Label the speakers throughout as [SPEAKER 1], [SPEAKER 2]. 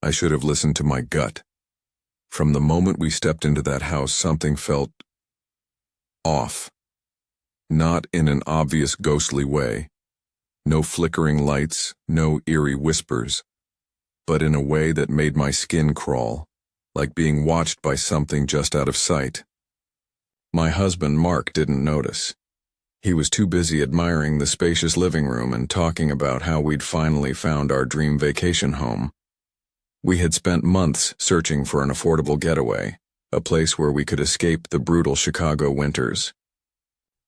[SPEAKER 1] I should have listened to my gut. From the moment we stepped into that house, something felt off. Not in an obvious ghostly way. No flickering lights, no eerie whispers, but in a way that made my skin crawl, like being watched by something just out of sight. My husband, Mark, didn't notice. He was too busy admiring the spacious living room and talking about how we'd finally found our dream vacation home. We had spent months searching for an affordable getaway, a place where we could escape the brutal Chicago winters.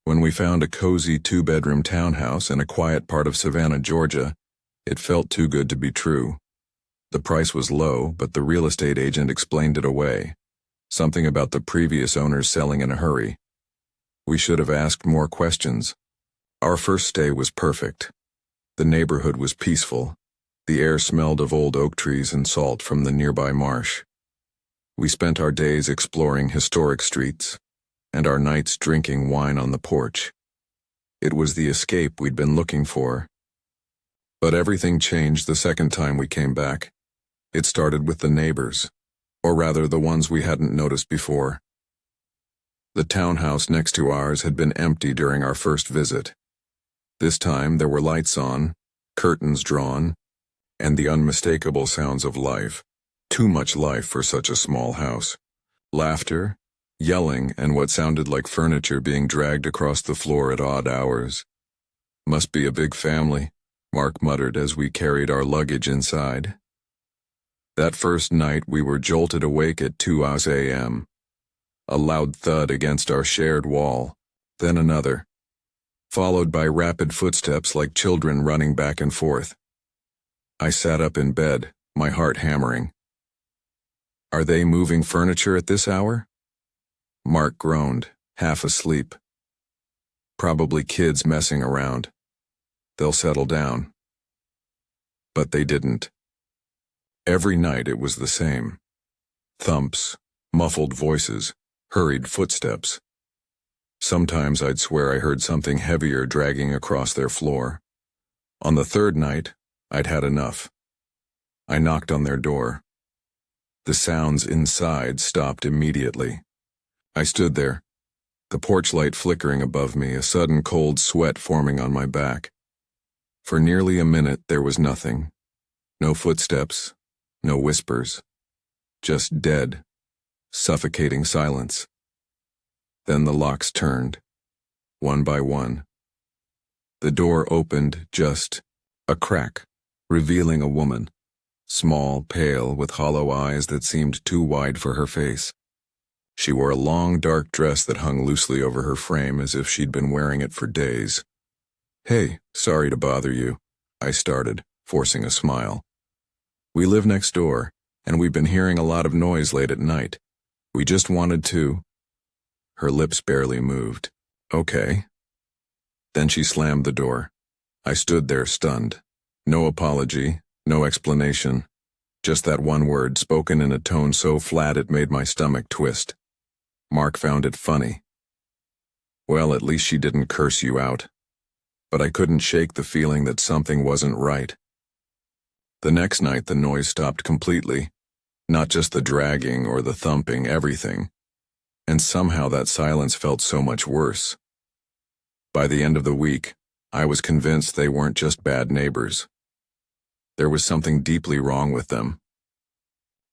[SPEAKER 1] When we found a cozy 2-bedroom townhouse in a quiet part of Savannah, Georgia, it felt too good to be true. The price was low, but the real estate agent explained it away. Something about the previous owners selling in a hurry. We should have asked more questions. Our first stay was perfect. The neighborhood was peaceful. The air smelled of old oak trees and salt from the nearby marsh. We spent our days exploring historic streets, and our nights drinking wine on the porch. It was the escape we'd been looking for. But everything changed the second time we came back. It started with the neighbors, or rather the ones we hadn't noticed before. The townhouse next to ours had been empty during our first visit. This time there were lights on, curtains drawn, and the unmistakable sounds of life. Too much life for such a small house. Laughter, yelling, and what sounded like furniture being dragged across the floor at odd hours. Must be a big family, Mark muttered as we carried our luggage inside. That first night we were jolted awake at 2 a.m. A loud thud against our shared wall, then another, followed by rapid footsteps like children running back and forth. I sat up in bed, my heart hammering. Are they moving furniture at this hour? Mark groaned, half asleep. Probably kids messing around. They'll settle down. But they didn't. Every night it was the same. Thumps, muffled voices, hurried footsteps. Sometimes I'd swear I heard something heavier dragging across their floor. On the third night, I'd had enough. I knocked on their door. The sounds inside stopped immediately. I stood there, the porch light flickering above me, a sudden cold sweat forming on my back. For nearly a minute there was nothing. No footsteps, no whispers. Just dead, suffocating silence. Then the locks turned, one by one. The door opened just a crack, revealing a woman, small, pale, with hollow eyes that seemed too wide for her face. She wore a long, dark dress that hung loosely over her frame as if she'd been wearing it for days. "Hey, sorry to bother you," I started, forcing a smile. "We live next door, and we've been hearing a lot of noise late at night. We just wanted to—" Her lips barely moved. "Okay." Then she slammed the door. I stood there stunned. No apology, no explanation. Just that one word spoken in a tone so flat it made my stomach twist. Mark found it funny. Well, at least she didn't curse you out. But I couldn't shake the feeling that something wasn't right. The next night the noise stopped completely. Not just the dragging or the thumping, everything. And somehow that silence felt so much worse. By the end of the week, I was convinced they weren't just bad neighbors. There was something deeply wrong with them.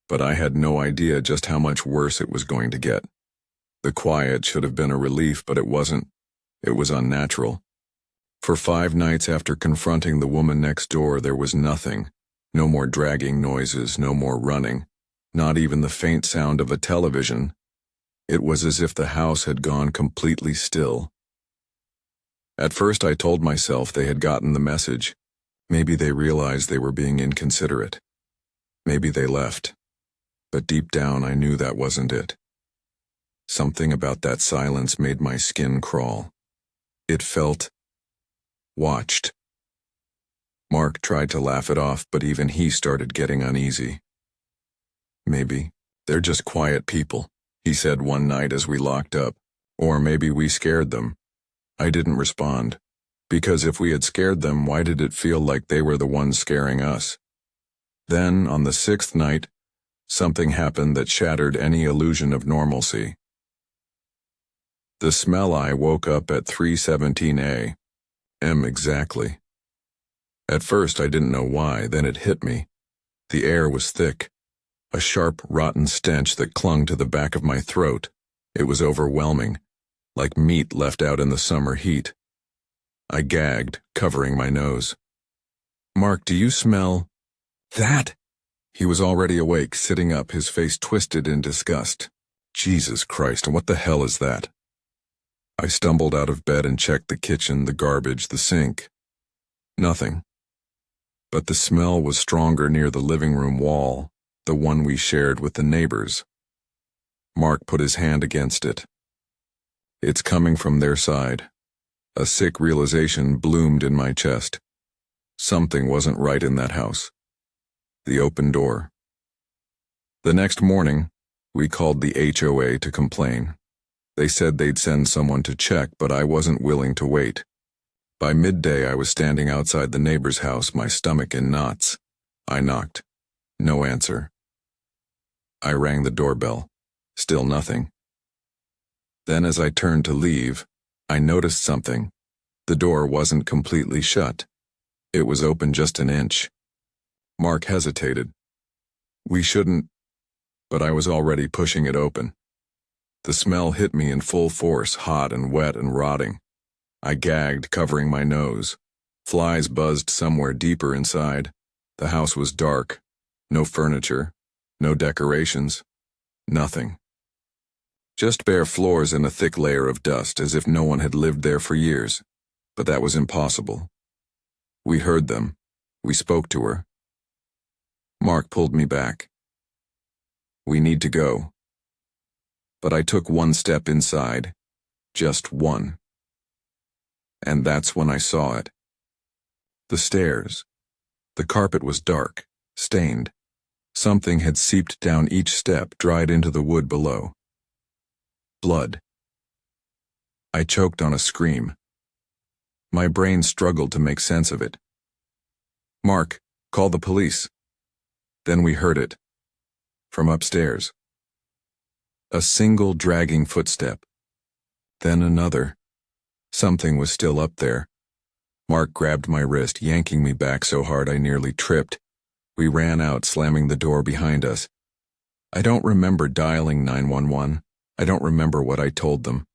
[SPEAKER 1] But I had no idea just how much worse it was going to get. The quiet should have been a relief, but it wasn't. It was unnatural. For 5 nights after confronting the woman next door, there was nothing. No more dragging noises, no more running. Not even the faint sound of a television. It was as if the house had gone completely still. At first I told myself they had gotten the message. Maybe they realized they were being inconsiderate. Maybe they left. But deep down I knew that wasn't it. Something about that silence made my skin crawl. It felt watched. Mark tried to laugh it off, but even he started getting uneasy. "Maybe they're just quiet people," he said one night as we locked up. "Or maybe we scared them." I didn't respond. Because if we had scared them, why did it feel like they were the ones scaring us? Then, on the sixth night, something happened that shattered any illusion of normalcy. The smell. I woke up at 3:17 a.m. exactly. At first I didn't know why, then it hit me. The air was thick, a sharp, rotten stench that clung to the back of my throat. It was overwhelming, like meat left out in the summer heat. I gagged, covering my nose. "Mark, do you smell that?" He was already awake, sitting up, his face twisted in disgust. "Jesus Christ, and what the hell is that?" I stumbled out of bed and checked the kitchen, the garbage, the sink. Nothing. But the smell was stronger near the living room wall, the one we shared with the neighbors. Mark put his hand against it. "It's coming from their side." A sick realization bloomed in my chest. Something wasn't right in that house. The open door. The next morning, we called the HOA to complain. They said they'd send someone to check, but I wasn't willing to wait. By midday, I was standing outside the neighbor's house, my stomach in knots. I knocked. No answer. I rang the doorbell. Still nothing. Then, as I turned to leave, I noticed something. The door wasn't completely shut. It was open just an inch. Mark hesitated. "We shouldn't," but I was already pushing it open. The smell hit me in full force, hot and wet and rotting. I gagged, covering my nose. Flies buzzed somewhere deeper inside. The house was dark. No furniture. No decorations. Nothing. Just bare floors and a thick layer of dust, as if no one had lived there for years. But that was impossible. We heard them. We spoke to her. Mark pulled me back. "We need to go." But I took one step inside. Just one. And that's when I saw it. The stairs. The carpet was dark, stained. Something had seeped down each step, dried into the wood below. Blood. I choked on a scream. My brain struggled to make sense of it. "Mark, call the police." Then we heard it. From upstairs. A single dragging footstep. Then another. Something was still up there. Mark grabbed my wrist, yanking me back so hard I nearly tripped. We ran out, slamming the door behind us. I don't remember dialing 911. I don't remember what I told them.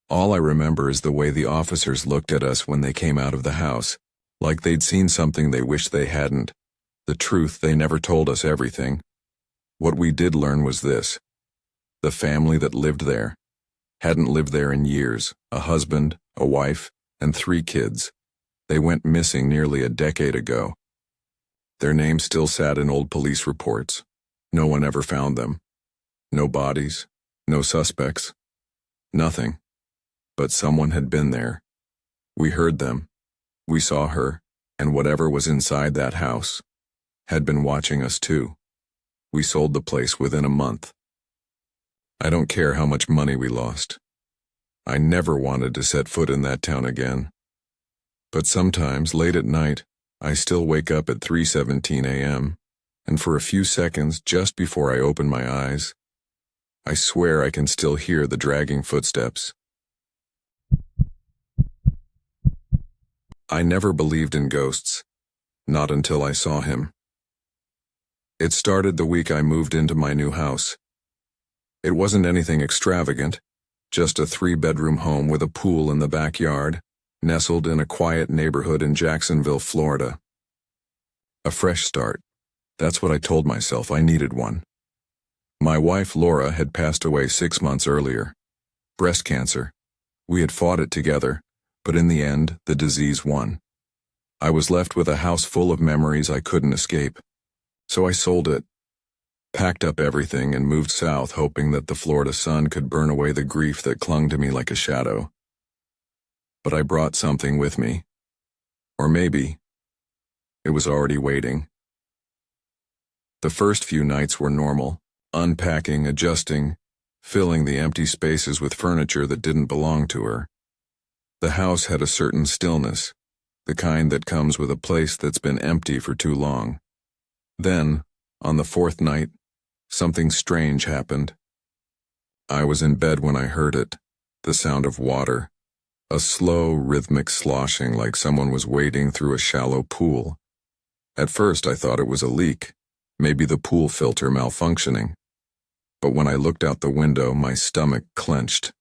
[SPEAKER 1] All I remember is the way the officers looked at us when they came out of the house, like they'd seen something they wished they hadn't. The truth, they never told us everything. What we did learn was this. The family that lived there hadn't lived there in years, a husband, a wife, and 3 kids. They went missing nearly a decade ago. Their names still sat in old police reports. No one ever found them. No bodies, no suspects, nothing. But someone had been there. We heard them. We saw her, and whatever was inside that house had been watching us too. We sold the place within a month. I don't care how much money we lost. I never wanted to set foot in that town again. But sometimes, late at night, I still wake up at 3:17 a.m., and for a few seconds, just before I open my eyes, I swear I can still hear the dragging footsteps. I never believed in ghosts, not until I saw him. It started the week I moved into my new house. It wasn't anything extravagant, just a 3-bedroom home with a pool in the backyard, nestled in a quiet neighborhood in Jacksonville, Florida. A fresh start. That's what I told myself. I needed one. My wife, Laura, had passed away 6 months earlier. Breast cancer. We had fought it together, but in the end, the disease won. I was left with a house full of memories I couldn't escape. So I sold it, packed up everything, and moved south, hoping that the Florida sun could burn away the grief that clung to me like a shadow. But I brought something with me. Or maybe it was already waiting. The first few nights were normal, unpacking, adjusting, filling the empty spaces with furniture that didn't belong to her. The house had a certain stillness, the kind that comes with a place that's been empty for too long. Then, on the fourth night, something strange happened. I was in bed when I heard it, the sound of water, a slow, rhythmic sloshing like someone was wading through a shallow pool. At first I thought it was a leak, maybe the pool filter malfunctioning. But when I looked out the window, my stomach clenched.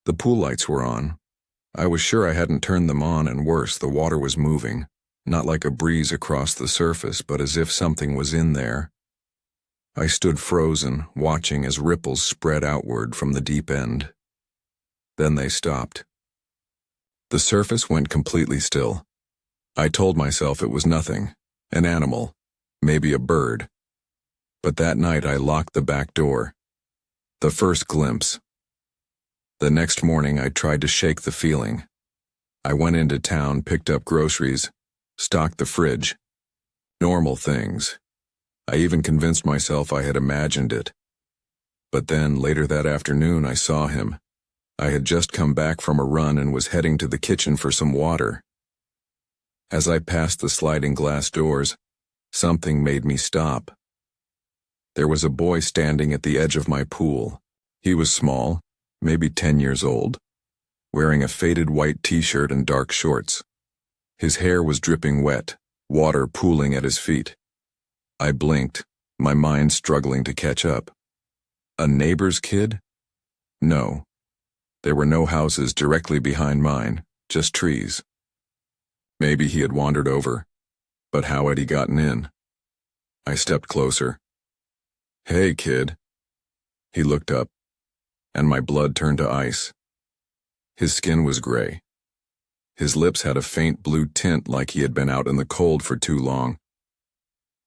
[SPEAKER 1] The pool lights were on. I was sure I hadn't turned them on, and worse, the water was moving, not like a breeze across the surface, but as if something was in there. I stood frozen, watching as ripples spread outward from the deep end. Then they stopped. The surface went completely still. I told myself it was nothing, an animal, maybe a bird. But that night I locked the back door. The first glimpse. The next morning I tried to shake the feeling. I went into town, picked up groceries, stocked the fridge. Normal things. I even convinced myself I had imagined it. But then, later that afternoon, I saw him. I had just come back from a run and was heading to the kitchen for some water. As I passed the sliding glass doors, something made me stop. There was a boy standing at the edge of my pool. He was small, maybe 10 years old, wearing a faded white t-shirt and dark shorts. His hair was dripping wet, water pooling at his feet. I blinked, my mind struggling to catch up. A neighbor's kid? No. There were no houses directly behind mine, just trees. Maybe he had wandered over, but how had he gotten in? I stepped closer. "Hey, kid." He looked up, and my blood turned to ice. His skin was gray. His lips had a faint blue tint like he had been out in the cold for too long.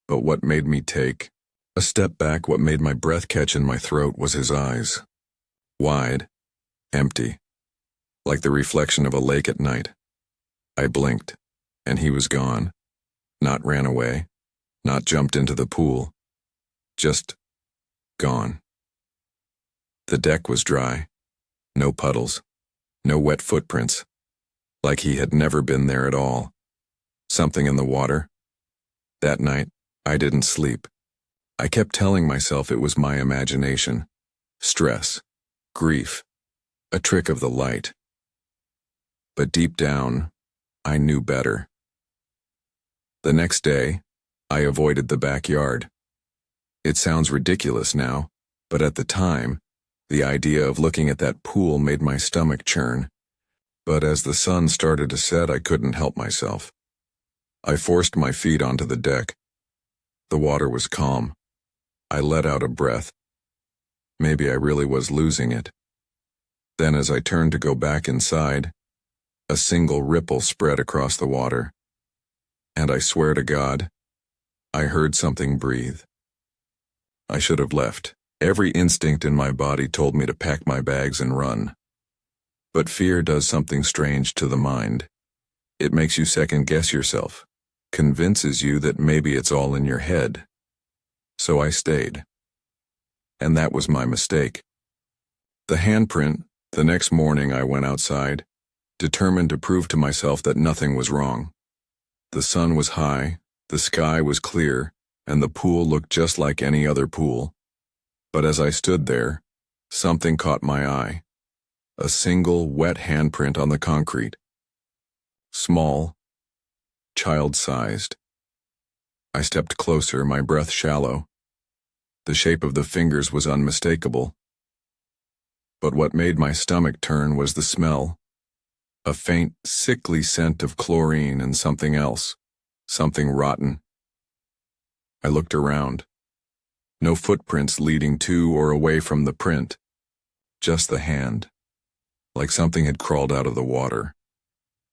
[SPEAKER 1] But what made me take a step back, what made my breath catch in my throat, was his eyes. Wide, empty, like the reflection of a lake at night. I blinked, and he was gone. Not ran away, not jumped into the pool. Just gone. The deck was dry. No puddles. No wet footprints. Like he had never been there at all. Something in the water. That night, I didn't sleep. I kept telling myself it was my imagination. Stress. Grief. A trick of the light. But deep down, I knew better. The next day, I avoided the backyard. It sounds ridiculous now, but at the time, the idea of looking at that pool made my stomach churn. But as the sun started to set, I couldn't help myself. I forced my feet onto the deck. The water was calm. I let out a breath. Maybe I really was losing it. Then as I turned to go back inside, a single ripple spread across the water. And I swear to God, I heard something breathe. I should have left. Every instinct in my body told me to pack my bags and run. But fear does something strange to the mind. It makes you second-guess yourself, convinces you that maybe it's all in your head. So I stayed. And that was my mistake. The handprint, the next morning I went outside, determined to prove to myself that nothing was wrong. The sun was high, the sky was clear, and the pool looked just like any other pool. But as I stood there, something caught my eye. A single wet handprint on the concrete. Small, child-sized. I stepped closer, my breath shallow. The shape of the fingers was unmistakable. But what made my stomach turn was the smell. A faint, sickly scent of chlorine and something else, something rotten. I looked around. No footprints leading to or away from the print. Just the hand. Like something had crawled out of the water.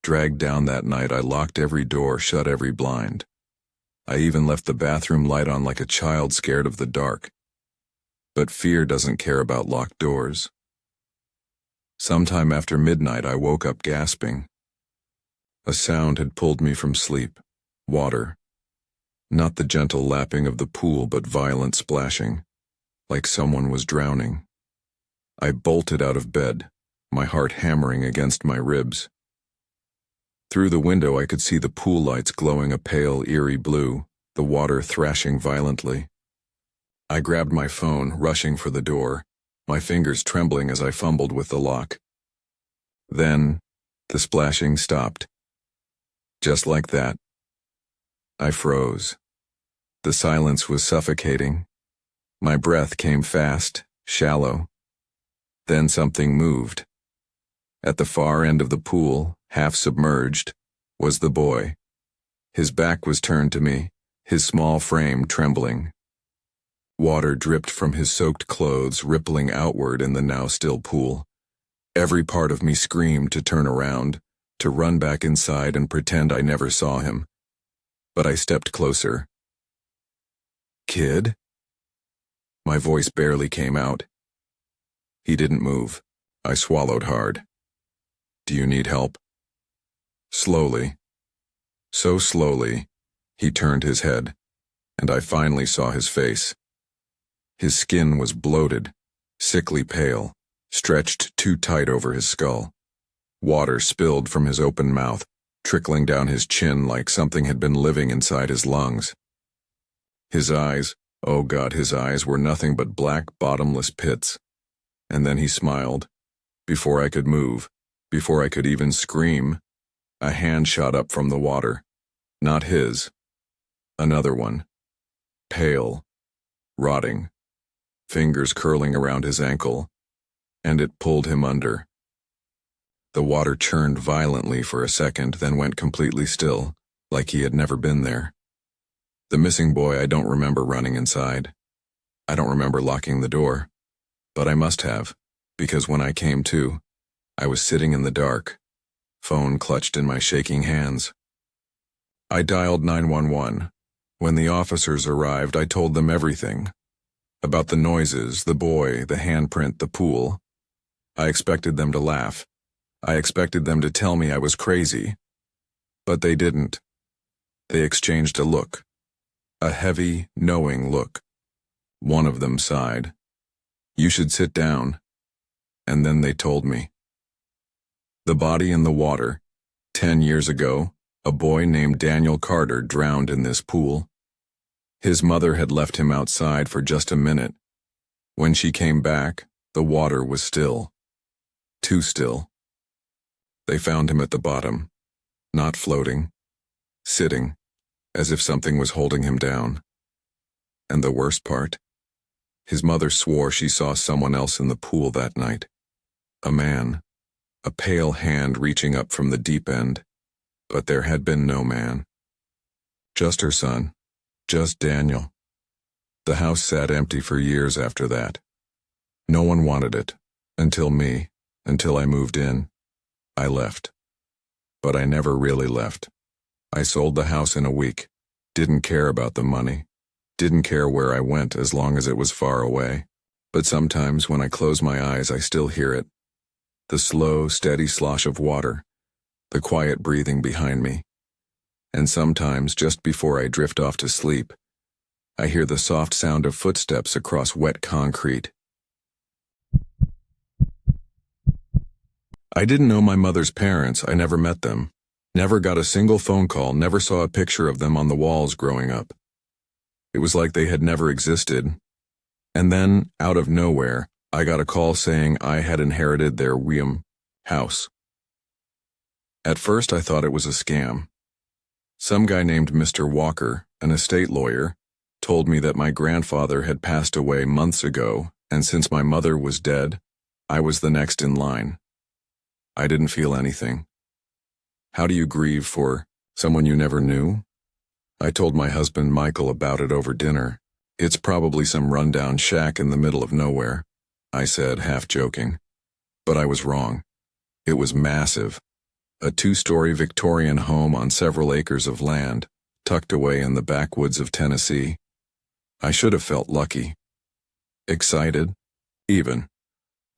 [SPEAKER 1] Dragged down that night, I locked every door, shut every blind. I even left the bathroom light on like a child scared of the dark. But fear doesn't care about locked doors. Sometime after midnight, I woke up gasping. A sound had pulled me from sleep. Water. Not the gentle lapping of the pool, but violent splashing, like someone was drowning. I bolted out of bed, my heart hammering against my ribs. Through the window I could see the pool lights glowing a pale, eerie blue, the water thrashing violently. I grabbed my phone, rushing for the door, my fingers trembling as I fumbled with the lock. Then, the splashing stopped. Just like that. I froze. The silence was suffocating. My breath came fast, shallow. Then something moved. At the far end of the pool, half submerged, was the boy. His back was turned to me, his small frame trembling. Water dripped from his soaked clothes, rippling outward in the now still pool. Every part of me screamed to turn around, to run back inside and pretend I never saw him. But I stepped closer. "Kid?" My voice barely came out. He didn't move. I swallowed hard. "Do you need help?" Slowly, so slowly, he turned his head, and I finally saw his face. His skin was bloated, sickly pale, stretched too tight over his skull. Water spilled from his open mouth, trickling down his chin like something had been living inside his lungs. His eyes, oh God, his eyes were nothing but black, bottomless pits. And then he smiled. Before I could move, before I could even scream, a hand shot up from the water. Not his. Another one. Pale. Rotting. Fingers curling around his ankle. And it pulled him under. The water churned violently for a second, then went completely still, like he had never been there. The missing boy, I don't remember running inside. I don't remember locking the door. But I must have, because when I came to, I was sitting in the dark, phone clutched in my shaking hands. I dialed 911. When the officers arrived, I told them everything. About the noises, the boy, the handprint, the pool. I expected them to laugh. I expected them to tell me I was crazy. But they didn't. They exchanged a look. A heavy, knowing look. One of them sighed. "You should sit down." And then they told me. The body in the water. 10 years ago, a boy named Daniel Carter drowned in this pool. His mother had left him outside for just a minute. When she came back, the water was still. Too still. They found him at the bottom, not floating, sitting, as if something was holding him down. And the worst part? His mother swore she saw someone else in the pool that night. A man, a pale hand reaching up from the deep end, but there had been no man. Just her son, just Daniel. The house sat empty for years after that. No one wanted it, until me, until I moved in. I left. But I never really left. I sold the house in a week, didn't care about the money, didn't care where I went as long as it was far away. But sometimes when I close my eyes, I still hear it. The slow, steady slosh of water, the quiet breathing behind me. And sometimes, just before I drift off to sleep, I hear the soft sound of footsteps across wet concrete. I didn't know my mother's parents. I never met them. Never got a single phone call, never saw a picture of them on the walls growing up. It was like they had never existed. And then, out of nowhere, I got a call saying I had inherited their house. At first I thought it was a scam. Some guy named Mr. Walker, an estate lawyer, told me that my grandfather had passed away months ago, and since my mother was dead, I was the next in line. I didn't feel anything. How do you grieve for someone you never knew? I told my husband Michael about it over dinner. "It's probably some rundown shack in the middle of nowhere," I said, half joking. But I was wrong. It was massive. A 2-story Victorian home on several acres of land, tucked away in the backwoods of Tennessee. I should have felt lucky. Excited, even.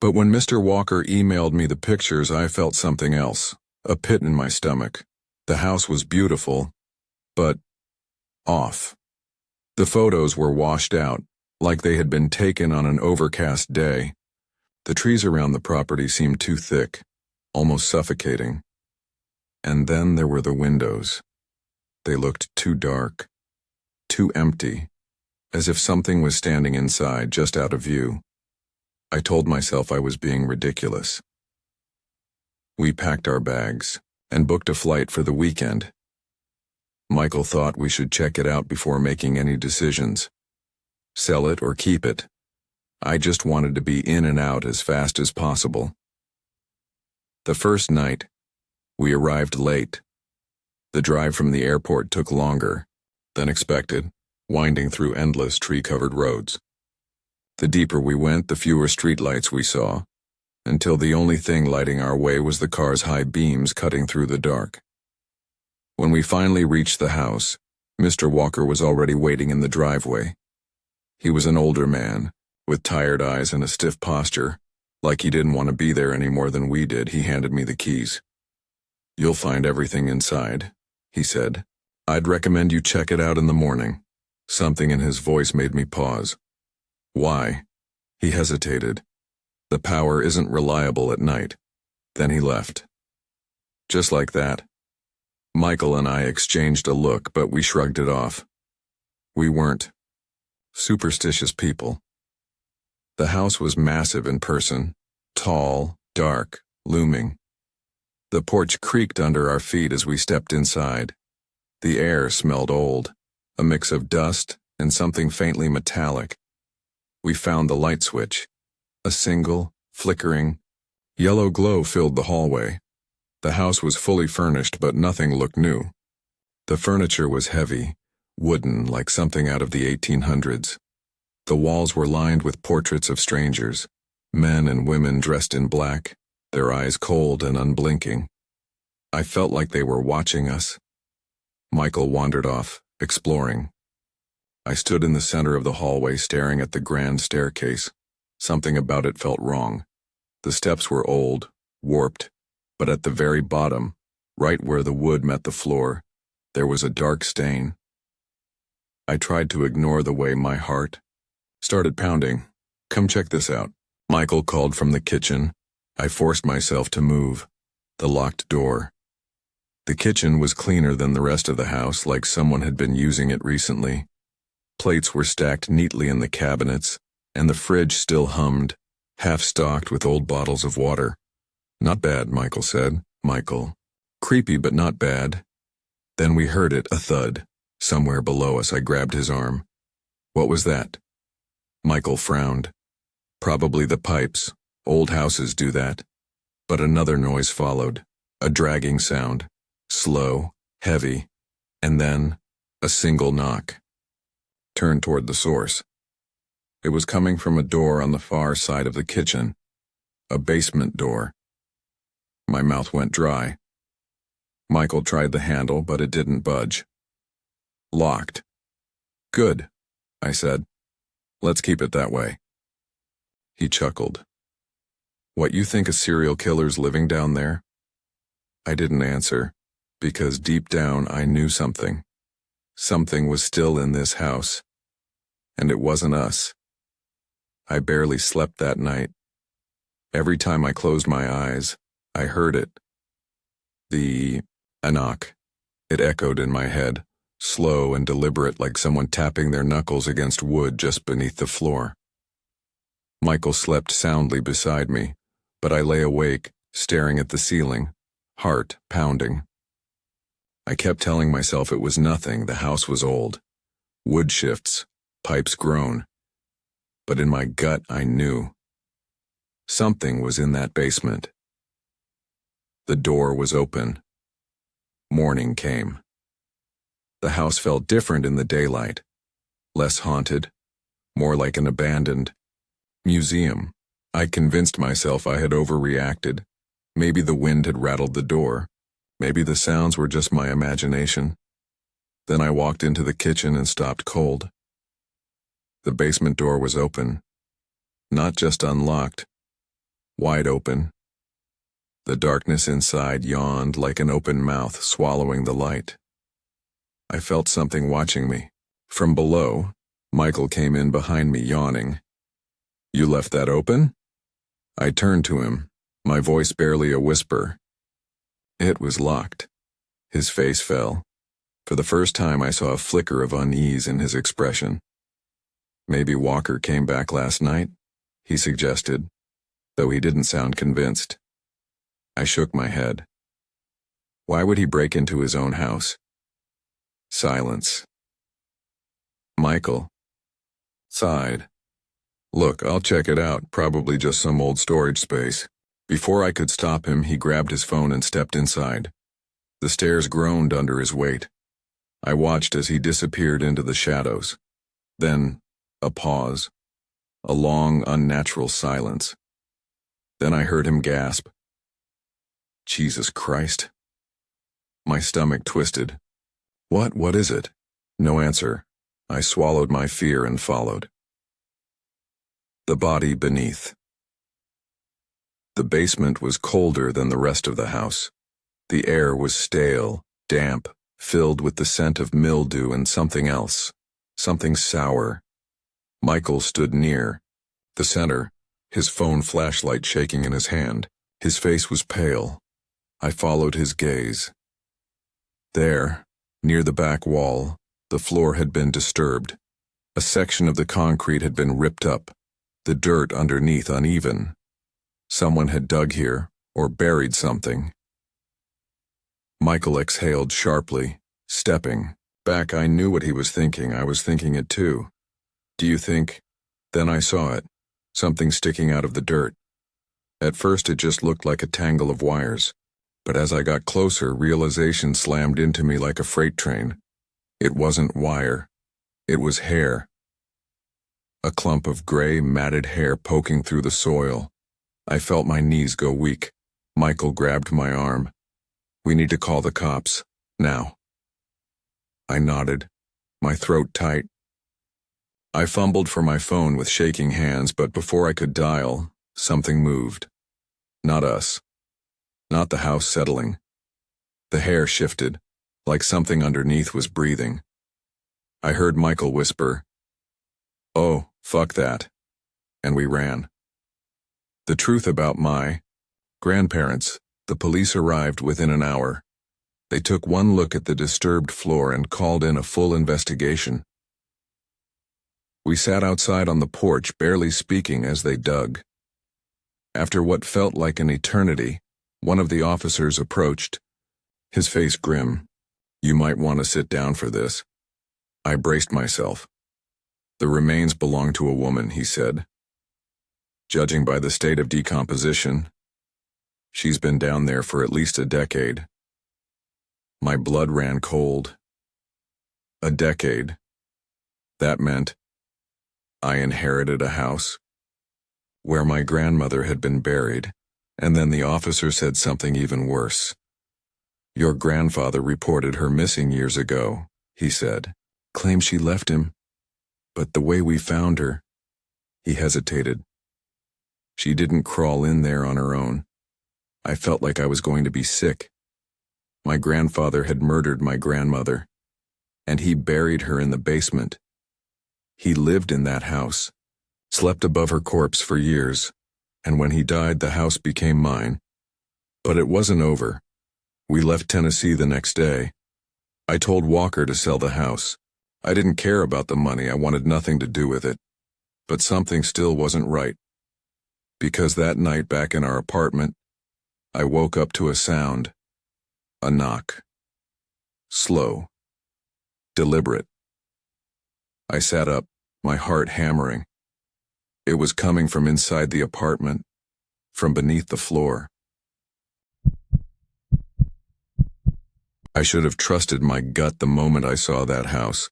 [SPEAKER 1] But when Mr. Walker emailed me the pictures, I felt something else, a pit in my stomach. The house was beautiful, but off. The photos were washed out, like they had been taken on an overcast day. The trees around the property seemed too thick, almost suffocating. And then there were the windows. They looked too dark, too empty, as if something was standing inside, just out of view. I told myself I was being ridiculous. We packed our bags and booked a flight for the weekend. Michael thought we should check it out before making any decisions. Sell it or keep it. I just wanted to be in and out as fast as possible. The first night, we arrived late. The drive from the airport took longer than expected, winding through endless tree-covered roads. The deeper we went, the fewer streetlights we saw, until the only thing lighting our way was the car's high beams cutting through the dark. When we finally reached the house, Mr. Walker was already waiting in the driveway. He was an older man, with tired eyes and a stiff posture. Like he didn't want to be there any more than we did. He handed me the keys. "You'll find everything inside," he said. "I'd recommend you check it out in the morning." Something in his voice made me pause. "Why?" He hesitated. "The power isn't reliable at night." Then he left. Just like that. Michael and I exchanged a look, but we shrugged it off. We weren't superstitious people. The house was massive in person, tall, dark, looming. The porch creaked under our feet as we stepped inside. The air smelled old, a mix of dust and something faintly metallic. We found the light switch. A single, flickering, yellow glow filled the hallway. The house was fully furnished, but nothing looked new. The furniture was heavy, wooden, like something out of the 1800s. The walls were lined with portraits of strangers, men and women dressed in black, their eyes cold and unblinking. I felt like they were watching us. Michael wandered off, exploring. I stood in the center of the hallway staring at the grand staircase. Something about it felt wrong. The steps were old, warped, but at the very bottom, right where the wood met the floor, there was a dark stain. I tried to ignore the way my heart started pounding. "Come check this out," Michael called from the kitchen. I forced myself to move. The locked door. The kitchen was cleaner than the rest of the house, like someone had been using it recently. Plates were stacked neatly in the cabinets, and the fridge still hummed, half-stocked with old bottles of water. "Not bad," Michael said. Michael. "Creepy, but not bad." Then we heard it, a thud. Somewhere below us. I grabbed his arm. "What was that?" Michael frowned. "Probably the pipes. Old houses do that." But another noise followed, a dragging sound, slow, heavy, and then a single knock. Turned toward the source. It was coming from a door on the far side of the kitchen, a basement door. My mouth went dry. Michael tried the handle, but it didn't budge. "Locked." "Good," I said. "Let's keep it that way." He chuckled. "What, you think a serial killer's living down there?" I didn't answer, because deep down I knew something. Something was still in this house, and it wasn't us. I barely slept that night. Every time I closed my eyes, I heard it. A knock. It echoed in my head, slow and deliberate, like someone tapping their knuckles against wood just beneath the floor. Michael slept soundly beside me, but I lay awake, staring at the ceiling, heart pounding. I kept telling myself it was nothing. The house was old. Wood shifts, pipes grown. But in my gut, I knew. Something was in that basement. The door was open. Morning came. The house felt different in the daylight. Less haunted, more like an abandoned museum. I convinced myself I had overreacted. Maybe the wind had rattled the door. Maybe the sounds were just my imagination. Then I walked into the kitchen and stopped cold. The basement door was open. Not just unlocked. Wide open. The darkness inside yawned like an open mouth swallowing the light. I felt something watching me. From below, Michael came in behind me, yawning. "You left that open?" I turned to him, my voice barely a whisper. It was locked. His face fell. For the first time, I saw a flicker of unease in his expression. "Maybe Walker came back last night," he suggested, though he didn't sound convinced. I shook my head. Why would he break into his own house? Silence. Michael sighed. "Look, I'll check it out, probably just some old storage space." Before I could stop him, he grabbed his phone and stepped inside. The stairs groaned under his weight. I watched as he disappeared into the shadows. Then, a pause. A long, unnatural silence. Then I heard him gasp. "Jesus Christ." My stomach twisted. What is it?" No answer. I swallowed my fear and followed. The body beneath. The basement was colder than the rest of the house. The air was stale, damp, filled with the scent of mildew and something else, something sour. Michael stood near, the center, his phone flashlight shaking in his hand. His face was pale. I followed his gaze. There, near the back wall, the floor had been disturbed. A section of the concrete had been ripped up, the dirt underneath uneven. Someone had dug here, or buried something. Michael exhaled sharply, stepping back. I knew what he was thinking. I was thinking it too. "Do you think?" Then I saw it, something sticking out of the dirt. At first it just looked like a tangle of wires, but as I got closer, realization slammed into me like a freight train. It wasn't wire. It was hair. A clump of gray, matted hair poking through the soil. I felt my knees go weak. Michael grabbed my arm. "We need to call the cops. Now." I nodded, my throat tight. I fumbled for my phone with shaking hands, but before I could dial, something moved. Not us. Not the house settling. The hair shifted, like something underneath was breathing. I heard Michael whisper, "Oh, fuck that." And we ran. The truth about my grandparents, the police arrived within an hour. They took one look at the disturbed floor and called in a full investigation. We sat outside on the porch, barely speaking as they dug. After what felt like an eternity, one of the officers approached, his face grim. "You might want to sit down for this." I braced myself. "The remains belong to a woman," he said. "Judging by the state of decomposition, she's been down there for at least a decade." My blood ran cold. A decade. That meant I inherited a house where my grandmother had been buried, and then the officer said something even worse. "Your grandfather reported her missing years ago," he said. "Claims she left him. But the way we found her," he hesitated. "She didn't crawl in there on her own. I felt like I was going to be sick. My grandfather had murdered my grandmother, and he buried her in the basement. He lived in that house, slept above her corpse for years, and when he died, the house became mine. But it wasn't over. We left Tennessee the next day. I told Walker to sell the house. I didn't care about the money. I wanted nothing to do with it. But something still wasn't right. Because that night back in our apartment, I woke up to a sound. A knock. Slow. Deliberate. I sat up, my heart hammering. It was coming from inside the apartment, from beneath the floor. I should have trusted my gut the moment I saw that house.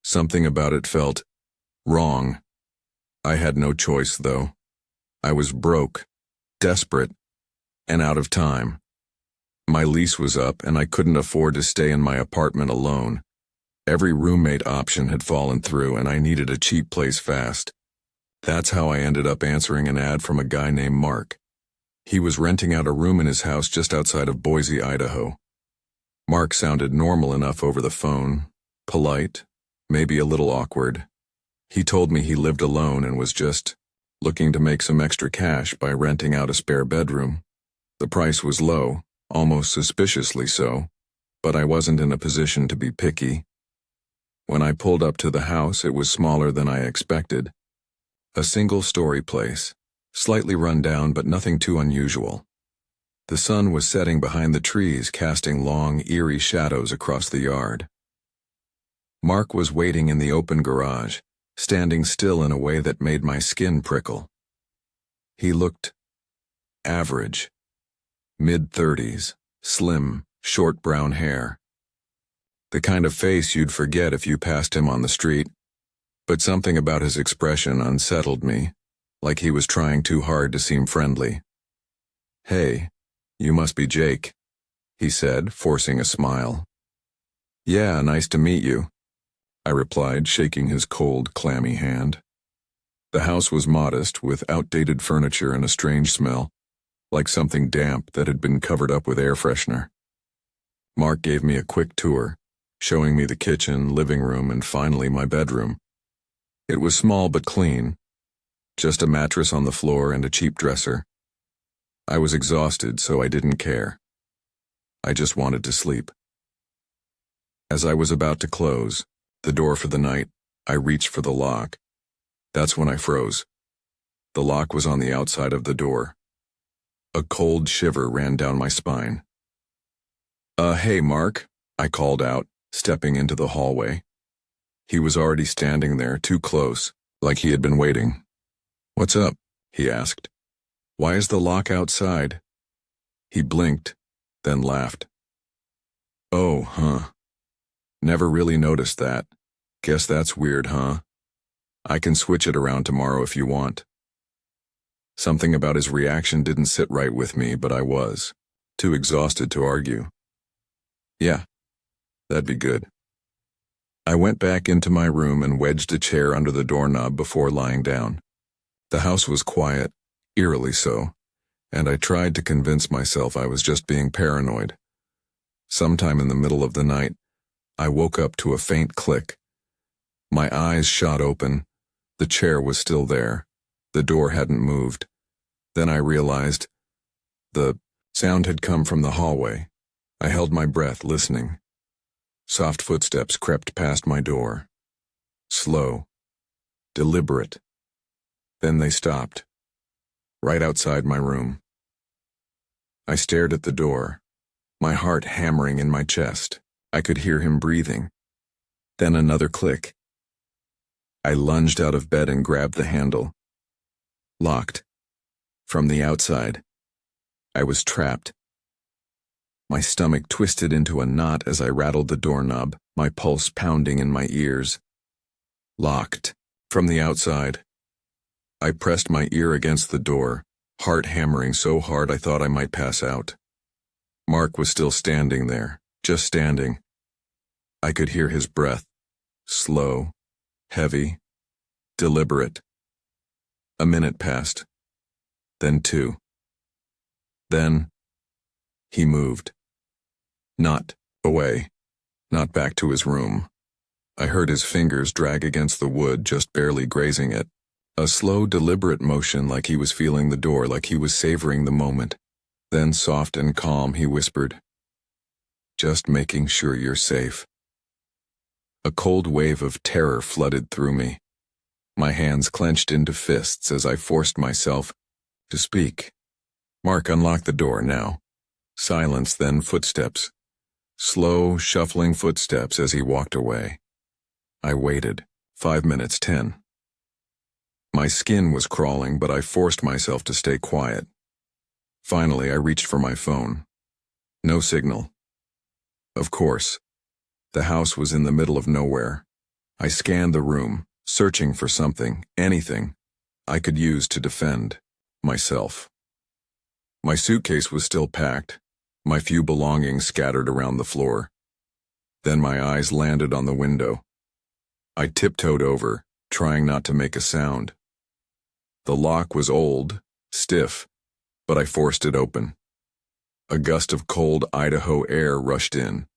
[SPEAKER 1] Something about it felt wrong. I had no choice, though. I was broke, desperate, and out of time. My lease was up, and I couldn't afford to stay in my apartment alone. Every roommate option had fallen through, and I needed a cheap place fast. That's how I ended up answering an ad from a guy named Mark. He was renting out a room in his house just outside of Boise, Idaho. Mark sounded normal enough over the phone, polite, maybe a little awkward. He told me he lived alone and was just looking to make some extra cash by renting out a spare bedroom. The price was low, almost suspiciously so. but I wasn't in a position to be picky. When I pulled up to the house, it was smaller than I expected. A single-story place, slightly run down but nothing too unusual. The sun was setting behind the trees, casting long, eerie shadows across the yard. Mark was waiting in the open garage, standing still in a way that made my skin prickle. He looked average, mid-30s, slim, short brown hair. The kind of face you'd forget if you passed him on the street, but something about his expression unsettled me, like he was trying too hard to seem friendly. "Hey, you must be Jake," he said, forcing a smile. "Yeah, nice to meet you," I replied, shaking his cold, clammy hand. The house was modest, with outdated furniture and a strange smell, like something damp that had been covered up with air freshener. Mark gave me a quick tour, showing me the kitchen, living room, and finally my bedroom. It was small but clean, just a mattress on the floor and a cheap dresser. I was exhausted, so I didn't care. I just wanted to sleep. As I was about to close the door for the night, I reached for the lock. That's when I froze. The lock was on the outside of the door. A cold shiver ran down my spine. Hey, Mark," I called out, stepping into the hallway. He was already standing there, too close, like he had been waiting. "What's up?" he asked. "Why is the lock outside?" He blinked, then laughed. "Oh, huh. Never really noticed that. Guess that's weird, huh? I can switch it around tomorrow if you want." Something about his reaction didn't sit right with me, but I was too exhausted to argue. "Yeah, that'd be good." I went back into my room and wedged a chair under the doorknob before lying down. The house was quiet, eerily so, and I tried to convince myself I was just being paranoid. Sometime in the middle of the night, I woke up to a faint click. My eyes shot open. The chair was still there. The door hadn't moved. Then I realized the sound had come from the hallway. I held my breath, listening. Soft footsteps crept past my door. Slow, deliberate. Then they stopped, right outside my room. I stared at the door, my heart hammering in my chest. I could hear him breathing. Then another click. I lunged out of bed and grabbed the handle. Locked. From the outside. I was trapped. My stomach twisted into a knot as I rattled the doorknob, my pulse pounding in my ears. Locked. From the outside. I pressed my ear against the door, heart hammering so hard I thought I might pass out. Mark was still standing there, just standing. I could hear his breath. Slow, heavy, deliberate. A minute passed. Then 2. Then he moved. Not away, not back to his room. I heard his fingers drag against the wood, just barely grazing it. A slow, deliberate motion, like he was feeling the door, like he was savoring the moment. Then, soft and calm, he whispered, "Just making sure you're safe." A cold wave of terror flooded through me. My hands clenched into fists as I forced myself to speak. Mark unlocked the door now. Silence, then footsteps. Slow, shuffling footsteps as he walked away. I waited. 5 minutes, 10. My skin was crawling, but I forced myself to stay quiet. Finally, I reached for my phone. No signal. Of course. The house was in the middle of nowhere. I scanned the room, searching for something, anything, I could use to defend myself. My suitcase was still packed, my few belongings scattered around the floor. Then my eyes landed on the window. I tiptoed over, trying not to make a sound. The lock was old, stiff, but I forced it open. A gust of cold Idaho air rushed in.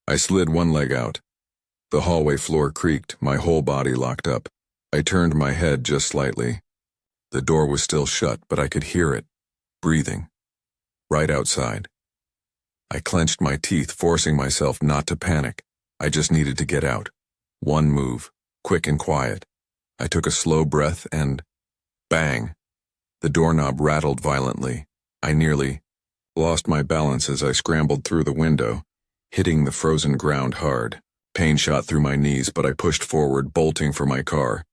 [SPEAKER 1] I slid one leg out. The hallway floor creaked, my whole body locked up. I turned my head just slightly. The door was still shut, but I could hear it, breathing, right outside. I clenched my teeth, forcing myself not to panic. I just needed to get out. One move, quick and quiet. I took a slow breath and bang! The doorknob rattled violently. I nearly lost my balance as I scrambled through the window, hitting the frozen ground hard. Pain shot through my knees, but I pushed forward, bolting for my car.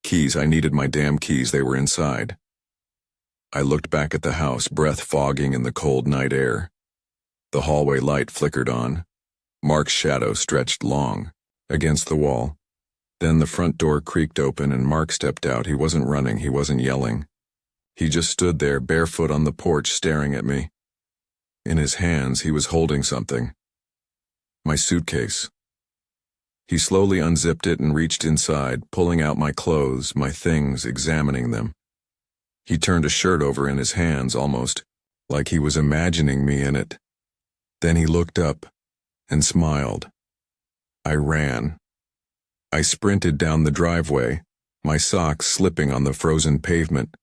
[SPEAKER 1] Keys, I needed my damn keys, they were inside. I looked back at the house, breath fogging in the cold night air. The hallway light flickered on. Mark's shadow stretched long against the wall. Then the front door creaked open and Mark stepped out. He wasn't running, he wasn't yelling. He just stood there, barefoot on the porch, staring at me. In his hands, he was holding something. My suitcase. He slowly unzipped it and reached inside, pulling out my clothes, my things, examining them. He turned a shirt over in his hands, almost like he was imagining me in it. Then he looked up and smiled. I ran. I sprinted down the driveway, my socks slipping on the frozen pavement.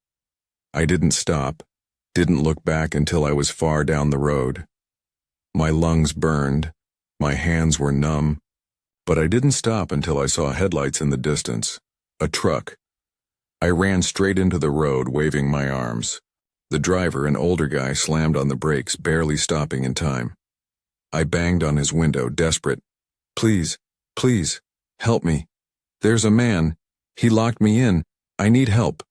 [SPEAKER 1] I didn't stop, didn't look back until I was far down the road. My lungs burned, my hands were numb, but I didn't stop until I saw headlights in the distance. A truck. I ran straight into the road, waving my arms. The driver, an older guy, slammed on the brakes, barely stopping in time. I banged on his window, desperate. Please, please, help me. There's a man. He locked me in. I need help.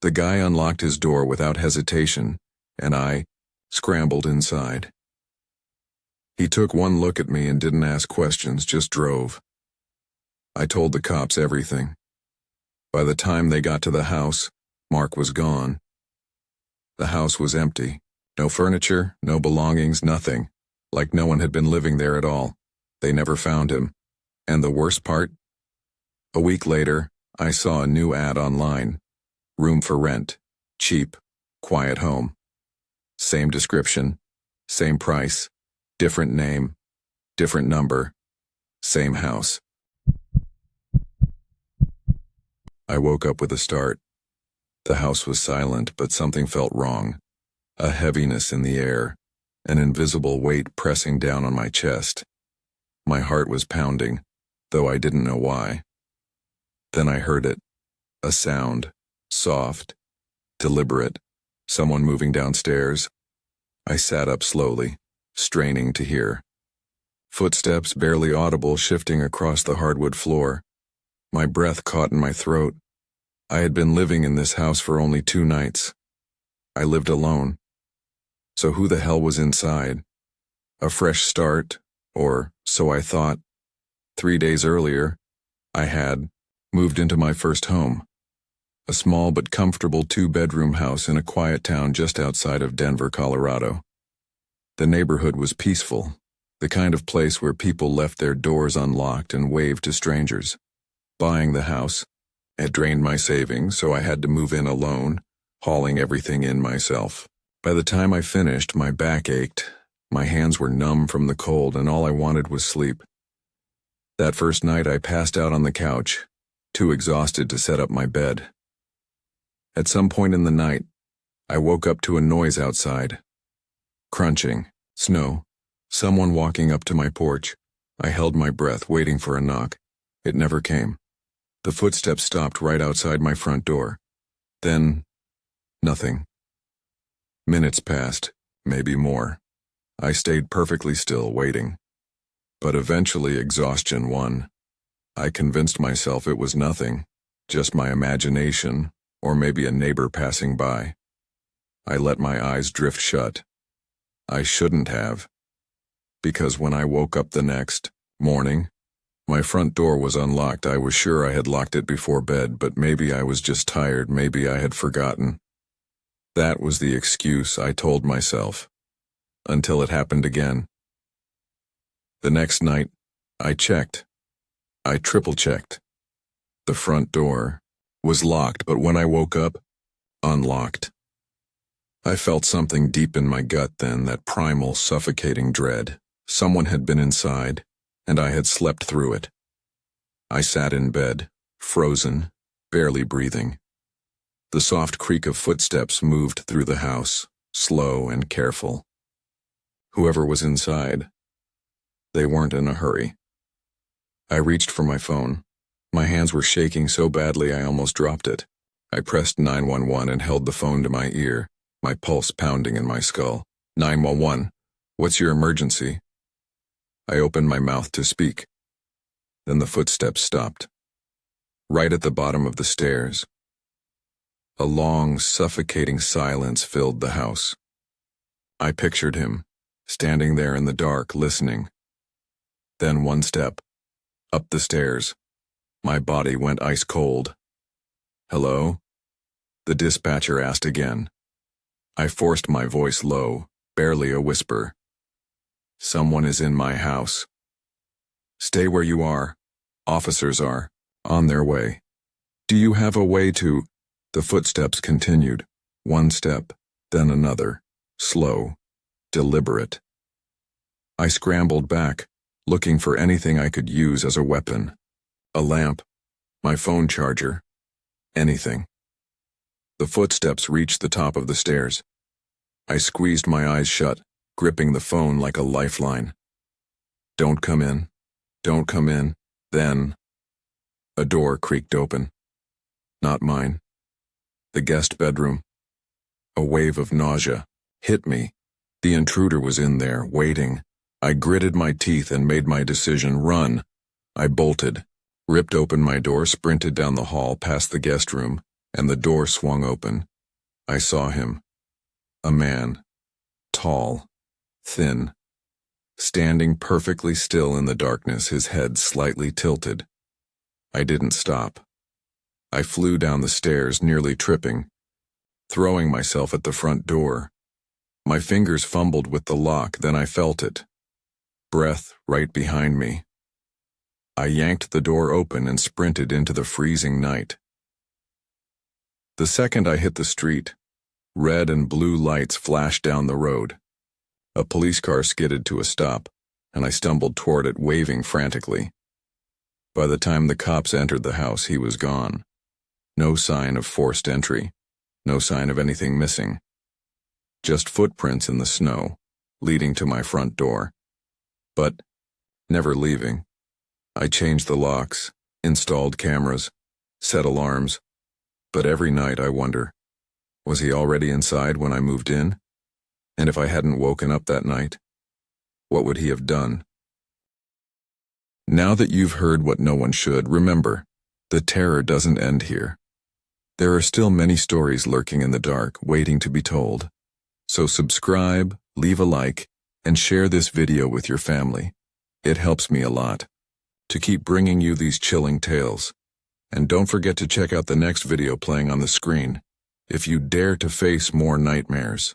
[SPEAKER 1] The guy unlocked his door without hesitation, and I scrambled inside. He took one look at me and didn't ask questions, just drove. I told the cops everything. By the time they got to the house, Mark was gone. The house was empty. No furniture, no belongings, nothing. Like no one had been living there at all. They never found him. And the worst part? A week later, I saw a new ad online. Room for rent. Cheap. Quiet home. Same description. Same price. Different name. Different number. Same house. I woke up with a start. The house was silent, but something felt wrong. A heaviness in the air. An invisible weight pressing down on my chest. My heart was pounding, though I didn't know why. Then I heard it. A sound. Soft. Deliberate. Someone moving downstairs. I sat up slowly, straining to hear. Footsteps, barely audible, shifting across the hardwood floor. My breath caught in my throat. I had been living in this house for only 2 nights. I lived alone. So who the hell was inside? A fresh start, or so I thought. 3 days earlier, I had moved into my first home. A small but comfortable 2-bedroom house in a quiet town just outside of Denver, Colorado. The neighborhood was peaceful, the kind of place where people left their doors unlocked and waved to strangers. Buying the house had drained my savings, so I had to move in alone, hauling everything in myself. By the time I finished, my back ached, my hands were numb from the cold, and all I wanted was sleep. That first night I passed out on the couch, too exhausted to set up my bed. At some point in the night, I woke up to a noise outside. Crunching, snow, someone walking up to my porch. I held my breath, waiting for a knock. It never came. The footsteps stopped right outside my front door. Then, nothing. Minutes passed, maybe more. I stayed perfectly still, waiting. But eventually exhaustion won. I convinced myself it was nothing, just my imagination, or maybe a neighbor passing by. I let my eyes drift shut. I shouldn't have. Because when I woke up the next morning, my front door was unlocked. I was sure I had locked it before bed, but maybe I was just tired, maybe I had forgotten. That was the excuse I told myself. Until it happened again. The next night, I checked. I triple-checked. The front door was locked, but when I woke up, unlocked. I felt something deep in my gut then, that primal, suffocating dread. Someone had been inside, and I had slept through it. I sat in bed, frozen, barely breathing. The soft creak of footsteps moved through the house, slow and careful. Whoever was inside, they weren't in a hurry. I reached for my phone. My hands were shaking so badly I almost dropped it. I pressed 911 and held the phone to my ear, my pulse pounding in my skull. 911, what's your emergency? I opened my mouth to speak. Then the footsteps stopped. Right at the bottom of the stairs. A long, suffocating silence filled the house. I pictured him, standing there in the dark, listening. Then one step. Up the stairs. My body went ice cold. Hello? The dispatcher asked again. I forced my voice low, barely a whisper. Someone is in my house. Stay where you are. Officers are on their way. Do you have a way to... The footsteps continued. One step, then another. Slow, deliberate. I scrambled back, looking for anything I could use as a weapon. A lamp, my phone charger, anything. The footsteps reached the top of the stairs. I squeezed my eyes shut, gripping the phone like a lifeline. Don't come in. Don't come in. Then, a door creaked open. Not mine. The guest bedroom. A wave of nausea hit me. The intruder was in there, waiting. I gritted my teeth and made my decision. Run. I bolted, ripped open my door, sprinted down the hall past the guest room, and the door swung open. I saw him. A man. Tall. Thin. Standing perfectly still in the darkness, his head slightly tilted. I didn't stop. I flew down the stairs, nearly tripping, throwing myself at the front door. My fingers fumbled with the lock, then I felt it. Breath right behind me. I yanked the door open and sprinted into the freezing night. The second I hit the street, red and blue lights flashed down the road. A police car skidded to a stop, and I stumbled toward it, waving frantically. By the time the cops entered the house, he was gone. No sign of forced entry. No sign of anything missing. Just footprints in the snow, leading to my front door. But never leaving. I changed the locks, installed cameras, set alarms. But every night I wonder, was he already inside when I moved in? And if I hadn't woken up that night, what would he have done? Now that you've heard what no one should, remember, the terror doesn't end here. There are still many stories lurking in the dark, waiting to be told. So subscribe, leave a like, and share this video with your family. It helps me a lot to keep bringing you these chilling tales. And don't forget to check out the next video playing on the screen if you dare to face more nightmares.